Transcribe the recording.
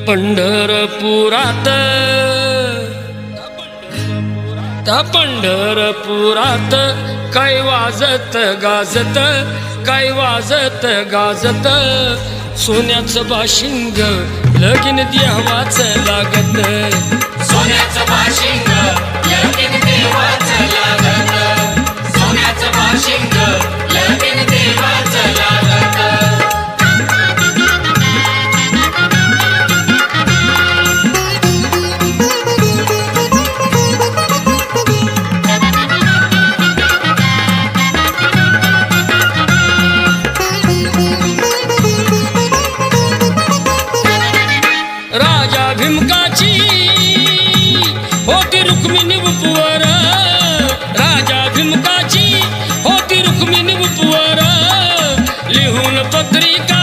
पंढरपुरात त्या पंढरपुरात काय वाजत गाजत, काय वाजत गाजत, सोन्याचं बाशिंग लगीन देवाचं लागत, सोन्याचं बाशिंग लगीन देवाचं लागत, सोन्याचं बाशिंग लगीन देवाचं लागत. राजा भीमकाची होती रुक्मिणी उपवर, राजा भीमकाची होती रुक्मिणी उपवर, लिहून पत्रिका